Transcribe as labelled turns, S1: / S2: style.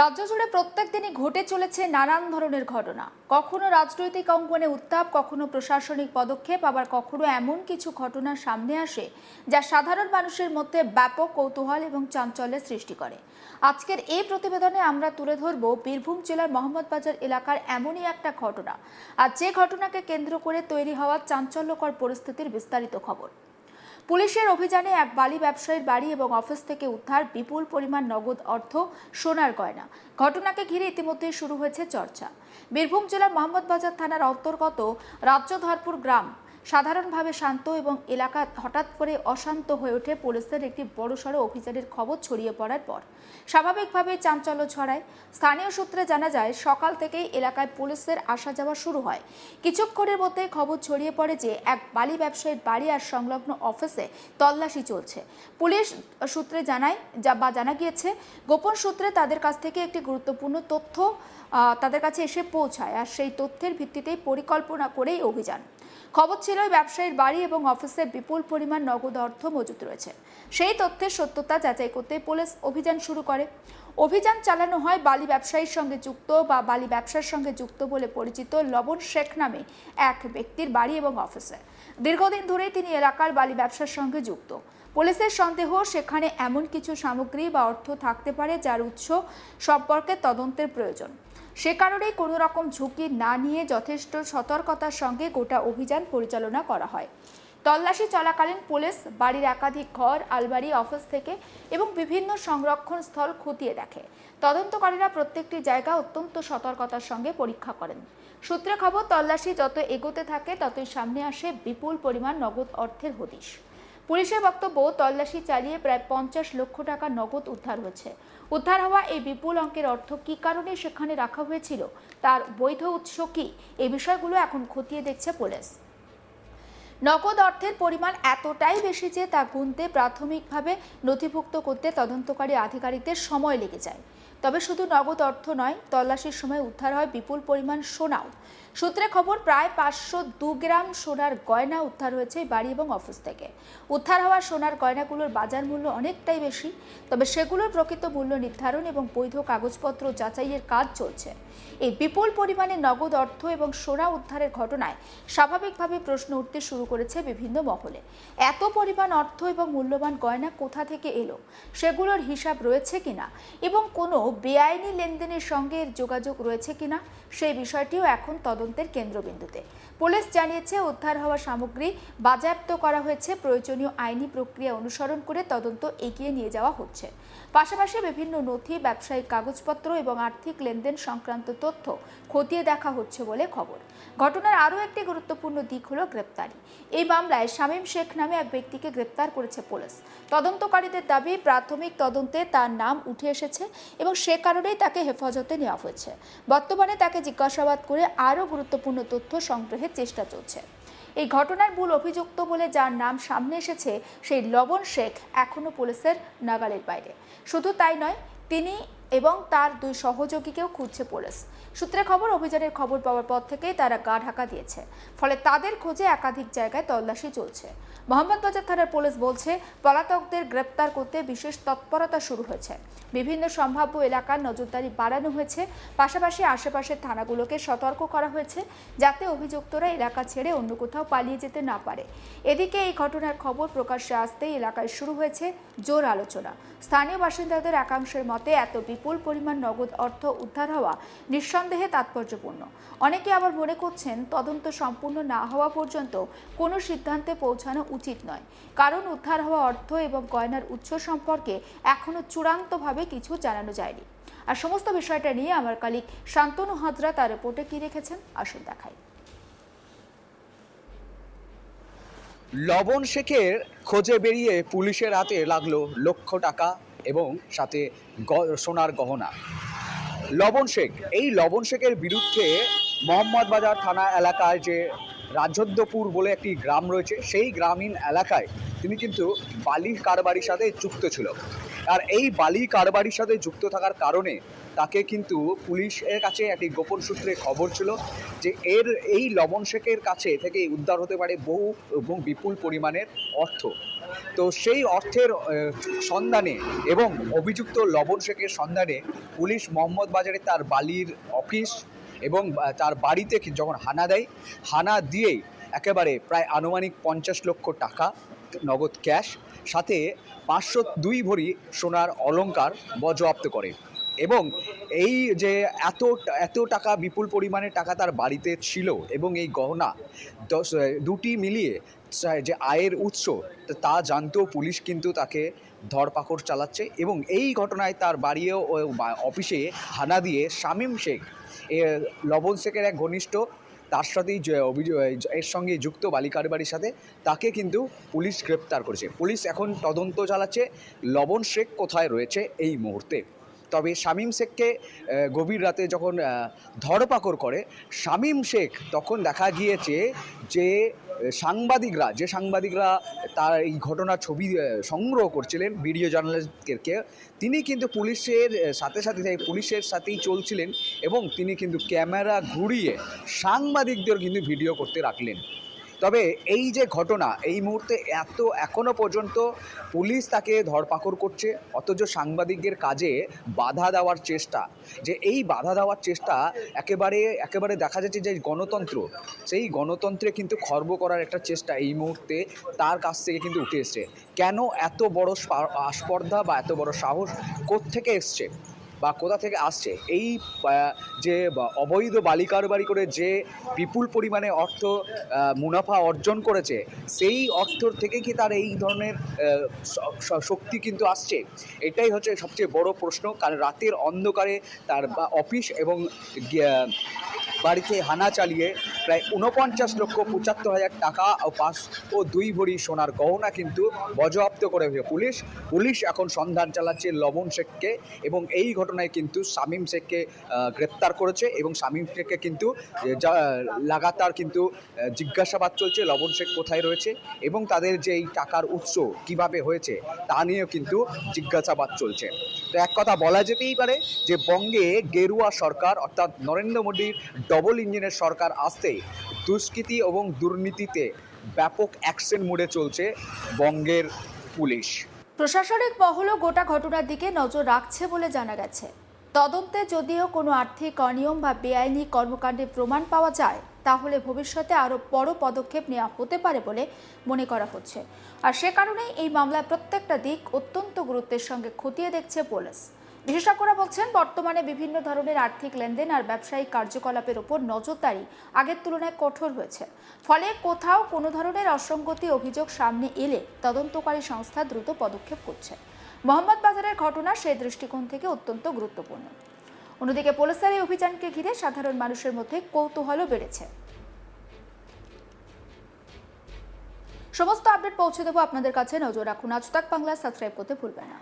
S1: রাজ্য জুড়ে প্রত্যেক দিনই ঘটে চলেছে নানান ধরনের ঘটনা। কখনো রাজনৈতিক অঙ্গনে উত্তাপ, কখনো প্রশাসনিক পদক্ষেপ, আবার কখনো এমন কিছু ঘটনা সামনে আসে যা সাধারণ মানুষের মধ্যে ব্যাপক কৌতূহল এবং চাঞ্চল্যের সৃষ্টি করে। আজকের এই প্রতিবেদনে আমরা তুলে ধরব বীরভূম জেলার মোহাম্মদবাজার এলাকার এমনই একটা ঘটনা, আর যে ঘটনাকে কেন্দ্র করে তৈরি হওয়া চাঞ্চল্যকর পরিস্থিতির বিস্তারিত খবর। পুলিশের অভিযানে এক বালি ব্যবসায়ীর বাড়ি এবং অফিস থেকে উদ্ধার বিপুল পরিমাণ নগদ অর্থ, সোনার গয়না। ঘটনাকে ঘিরে ইতিমধ্যেই শুরু হয়েছে চর্চা। বীরভূম জেলার মোহাম্মদবাজার থানার অন্তর্গত রাজ্যধরপুর গ্রাম সাধারণভাবে শান্ত এবং এলাকা হঠাৎ করে অশান্ত হয়ে ওঠে পুলিশের একটি বড়সড় অভিযানের খবর ছড়িয়ে পড়ার পর। স্বাভাবিকভাবে চাঞ্চল্য ছড়ায়। স্থানীয় সূত্রে জানা যায়, সকাল থেকেই এলাকায় পুলিশের আসা যাওয়া শুরু হয়। কিছুক্ষণের মধ্যেই খবর ছড়িয়ে পড়ে যে এক বালি ব্যবসায়ীর বাড়ি আর সংলগ্ন অফিসে তল্লাশি চলছে। পুলিশ সূত্রে জানা গিয়েছে, গোপন সূত্রে তাদের কাছ থেকে একটি গুরুত্বপূর্ণ তথ্য তাদের কাছে এসে পৌঁছায়, আর সেই তথ্যের ভিত্তিতেই পরিকল্পনা করেই অভিযান। খবর ছিল ব্যবসায়ীর বাড়ি এবং অফিসে বিপুল পরিমাণ নগদ অর্থ মজুত রয়েছে। সেই তথ্যের সত্যতা যাচাই করতে পুলিশ অভিযান শুরু করে। অভিযান চালানো হয় বালি ব্যবসায়ীর সঙ্গে যুক্ত বা বালি ব্যবসার সঙ্গে যুক্ত বলে পরিচিত লবণ শেখ নামে এক ব্যক্তির বাড়ি এবং অফিসে। দীর্ঘদিন ধরেই তিনি এলাকার বালি ব্যবসার সঙ্গে যুক্ত। পুলিশের সন্দেহ, সেখানে এমন কিছু সামগ্রী বা অর্থ থাকতে পারে যার উৎস সম্পর্কে তদন্তের প্রয়োজন। সে কারণেই কোনো রকম ঝুঁকি না নিয়ে যথেষ্ট সতর্কতার সঙ্গে গোটা অভিযান পরিচালনা করা হয়। তল্লাশি চলাকালীন পুলিশ বাড়ির একাধিক ঘর, আলমারি, অফিস থেকে এবং বিভিন্ন সংরক্ষণ স্থল খতিয়ে দেখে। তদন্তকারীরা প্রত্যেকটি জায়গা অত্যন্ত সতর্কতার সঙ্গে পরীক্ষা করেন। সূত্রে খবর, তল্লাশি যত এগোতে থাকে ততই সামনে আসে বিপুল পরিমাণ নগদ অর্থের হদিশ। পুলিশের বক্তব্য, তল্লাশি চালিয়ে প্রায় 50 লক্ষ টাকা নগদ উদ্ধার হয়েছে। উদ্ধার হওয়া এই বিপুল অঙ্কের অর্থ কী কারণে সেখানে রাখা হয়েছিল, তার বৈধ উৎস কী, এই বিষয়গুলো এখন খতিয়ে দেখছে পুলিশ। নগদ অর্থের পরিমাণ এতটাই বেশি যে তা গুনতে প্রাথমিকভাবে নথিভুক্ত করতে তদন্তকারী আধিকারিকদের সময় লেগে যায়। তবে শুধু নগদ অর্থ নয়, তল্লাশির সময় উদ্ধার হয় বিপুল পরিমাণ সোনাও। সূত্রে খবর, প্রায় 502 গ্রাম সোনার গয়না উদ্ধার হয়েছে বাড়ি এবং অফিস থেকে। উদ্ধার হওয়া সোনার গয়নাগুলোর বাজার মূল্য অনেকটাই বেশি, তবে সেগুলোর প্রকৃত মূল্য নির্ধারণ এবং বৈধ কাগজপত্র যাচাইয়ের কাজ চলছে। এই বিপুল পরিমাণে নগদ অর্থ এবং সোনা উদ্ধারের ঘটনায় স্বাভাবিকভাবে প্রশ্ন উঠতে শুরু করেছে বিভিন্ন মহলে। এত পরিমাণ অর্থ এবং মূল্যবান গয়না কোথা থেকে এলো, সেগুলোর হিসাব রয়েছে কিনা এবং কোনো বেআইনি লেনদেনের সঙ্গে এর যোগাযোগ রয়েছে কিনা, সেই বিষয়টিও এখন তদন্তের কেন্দ্রবিন্দুতে। পুলিশ জানিয়েছে, উদ্ধার হওয়া সামগ্রী বাজেয়াপ্ত করা হয়েছে। প্রয়োজনীয় আইনি প্রক্রিয়া অনুসরণ করে তদন্ত এগিয়ে নিয়ে যাওয়া হচ্ছে। পাশাপাশি বিভিন্ন নথি, ব্যবসায়িক কাগজপত্র এবং আর্থিক লেনদেন সংক্রান্ত তথ্য খতিয়ে দেখা হচ্ছে বলে খবর। ঘটনার আরও একটি গুরুত্বপূর্ণ দিক হলো গ্রেপ্তারি। এই মামলায় শামীম শেখ নামে এক ব্যক্তিকে গ্রেপ্তার করেছে পুলিশ। তদন্তকারীদের দাবি, প্রাথমিক তদন্তে তার নাম উঠে এসেছে এবং সে কারণেই তাকে হেফাজতে নেওয়া হয়েছে। বর্তমানে তাকে জিজ্ঞাসাবাদ করে আরও গুরুত্বপূর্ণ তথ্য সংগ্রহের চেষ্টা চলছে। এই ঘটনার মূল অভিযুক্ত বলে যার নাম সামনে এসেছে, সেই লবণ শেখ এখনও পুলিশের নাগালের বাইরে। শুধু তাই নয়, তিনি এবং তার 2 সহযোগীকেও খুঁজছে পুলিশ। সূত্রে খবর, অভিযানের খবর পাওয়ার পর থেকেই তারা গা ঢাকা দিয়েছে, ফলে তাদের খোঁজে একাধিক জায়গায় তল্লাশি চলছে। মোহাম্মদবাজার থানার পুলিশ বলছে, পলাতকদের গ্রেপ্তার করতে বিশেষ তৎপরতা শুরু হয়েছে। বিভিন্ন সম্ভাব্য এলাকার নজরদারি বাড়ানো হয়েছে। পাশাপাশি আশেপাশের থানাগুলোকে সতর্ক করা হয়েছে, যাতে অভিযুক্তরা এলাকা ছেড়ে অন্য কোথাও পালিয়ে যেতে না পারে। এদিকে এই ঘটনার খবর প্রকাশ্যে আসতেই এলাকায় শুরু হয়েছে জোর আলোচনা। স্থানীয় বাসিন্দাদের একাংশের মতে, এত বিপুল পরিমাণ নগদ অর্থ উদ্ধার হওয়া নিঃসন্দেহে তাৎপর্যপূর্ণ। অনেকে আবার মনে করছেন, তদন্ত সম্পূর্ণ না হওয়া পর্যন্ত কোনো সিদ্ধান্তে পৌঁছানো উচিত নয়, কারণ উদ্ধার হওয়া অর্থ এবং গয়নার উৎস সম্পর্কে এখনও চূড়ান্তভাবে কিছু জানানো যায়নি। আর সমস্ত বিষয়টা নিয়ে আমার কলিগ শান্তনু হাজরা তার রিপোর্টে কি রেখেছেন, আসুন দেখাই।
S2: লবণ শেখের খোঁজে বেরিয়ে পুলিশের হাতে লাগলো লক্ষ টাকা এবং সাথে সোনার গহনা। এই লবণ শেখের বিরুদ্ধে মোহাম্মদবাজার থানা এলাকায় যে রাজদ্যপুর বলে একটি গ্রাম রয়েছে, সেই গ্রামীণ এলাকায় তিনি কিন্তু বালি কারবারির সাথে যুক্ত ছিল। আর এই বালি কারবারির সাথে যুক্ত থাকার কারণে তাকে কিন্তু পুলিশের কাছে একটি গোপন সূত্রে খবর ছিল যে এই লবণ শেখের কাছে থেকে উদ্ধার হতে পারে বহু এবং বিপুল পরিমাণের অর্থ। তো সেই অর্থের সন্ধানে এবং অভিযুক্ত লবণ শেখের সন্ধানে পুলিশ মোহাম্মদ বাজারে তার বালির অফিস এবং তার বাড়িতে যখন হানা দেয়, হানা দিয়েই একেবারে প্রায় আনুমানিক 50 লক্ষ টাকা নগদ ক্যাশ সাথে 502 ভরি সোনার অলংকার বাজেয়াপ্ত করে। এবং এই যে এত টাকা, বিপুল পরিমাণে টাকা তার বাড়িতে ছিল এবং এই গহনা দুটি মিলিয়ে যে আয়ের উৎস তা জানতেও পুলিশ কিন্তু তাকে ধরপাকড় চালাচ্ছে। এবং এই ঘটনায় তার বাড়িও অফিসে হানা দিয়ে শামীম শেখ, লবণ শেখের এক ঘনিষ্ঠ, তার সাথেই যে এর সঙ্গে যুক্ত বালি কারবারির সাথে, তাকে কিন্তু পুলিশ গ্রেপ্তার করেছে। পুলিশ এখন তদন্ত চালাচ্ছে লবণ শেখ কোথায় রয়েছে এই মুহূর্তে। তবে শামীম শেখকে গভীর রাতে যখন ধরপাকড় করে শামীম শেখ, তখন দেখা গিয়েছে যে সাংবাদিকরা তার এই ঘটনার ছবি সংগ্রহ করছিলেন, ভিডিও জার্নালিস্টকে, তিনি কিন্তু পুলিশের সাথেই চলছিলেন এবং তিনি কিন্তু ক্যামেরা ঘুরিয়ে সাংবাদিকদের কিন্তু ভিডিও করতে রাখলেন। তবে এই যে ঘটনা, এই মুহূর্তে এখনো পর্যন্ত পুলিশ তাকে ধরপাকড় করছে, অথচ সাংবাদিকদের কাজে বাধা দেওয়ার চেষ্টা একেবারে দেখা যাচ্ছে যে গণতন্ত্র, সেই গণতন্ত্রে কিন্তু খর্ব করার একটা চেষ্টা এই মুহূর্তে তার কাছ থেকে কিন্তু উঠে এসছে। কেন এত বড় আস্পর্ধা বা এত বড় সাহস কোত্থেকে এসছে বা কোথা থেকে আসছে? এই যে অবৈধ বালি কারবারি করে যে বিপুল পরিমাণে অর্থ মুনাফা অর্জন করেছে, সেই অর্থ থেকে কি তার এই ধরনের শক্তি কিন্তু আসছে? এটাই হচ্ছে সবচেয়ে বড় প্রশ্ন। কারণ রাতের অন্ধকারে তার অফিস এবং বাড়িতে হানা চালিয়ে প্রায় 49,75,000 টাকা ও 502 ভরি সোনার গহনা কিন্তু বাজেয়াপ্ত করে পুলিশ এখন সন্ধান চালাচ্ছে লবণ শেখকে, এবং এই ঘটনায় কিন্তু শামীম শেখকে গ্রেপ্তার করেছে এবং শামীম শেখকে কিন্তু লাগাতার কিন্তু জিজ্ঞাসাবাদ চলছে লবণ শেখ কোথায় রয়েছে এবং তাদের যে এই টাকার উৎস কিভাবে হয়েছে তা নিয়েও কিন্তু জিজ্ঞাসাবাদ চলছে। তো এক কথা বলা যেতেই পারে যে বঙ্গে গেরুয়া সরকার অর্থাৎ নরেন্দ্র মোদীর ডবল ইঞ্জিনের সরকার আসতেই দুষ্কৃতি এবং দুর্নীতিতে ব্যাপক অ্যাকশন মোডে চলছে বঙ্গের পুলিশ।
S1: প্রশাসনিক মহলও গোটা ঘটনার দিকে নজর রাখছে বলে জানা গেছে। তদন্তে যদিও কোনো আর্থিক অনিয়ম বা বেআইনি কর্মকাণ্ডের প্রমাণ পাওয়া যায়, তাহলে ভবিষ্যতে আরও বড় পদক্ষেপ নেওয়া হতে পারে বলে মনে করা হচ্ছে। আর সে কারণেই এই মামলার প্রত্যেকটা দিক অত্যন্ত গুরুত্বের সঙ্গে খতিয়ে দেখছে পুলিশ। বিশেষজ্ঞরা বলছেন, বর্তমানে বিভিন্ন ধরনের আর্থিক লেনদেন আর ব্যবসায়িক কার্যকলাপের উপর নজরদারি আগের তুলনায় কঠোর হয়েছে। ফলে কোথাও কোনো ধরনের অসঙ্গতি অভিযোগ সামনে এলে তদন্তকারী সংস্থা দ্রুত পদক্ষেপ করছে। মোহাম্মদ বাজারের ঘটনা সেই দৃষ্টিকোণ থেকে অত্যন্ত গুরুত্বপূর্ণ। অন্যদিকে পুলিশের এই অভিযানকে ঘিরে সাধারণ মানুষের মধ্যে কৌতূহলও বেড়েছে। সমস্ত আপডেট পৌঁছে দেবো আপনাদের কাছে, নজর রাখুন। আজ তাক বাংলা সাবস্ক্রাইব করতে ভুলবেন না।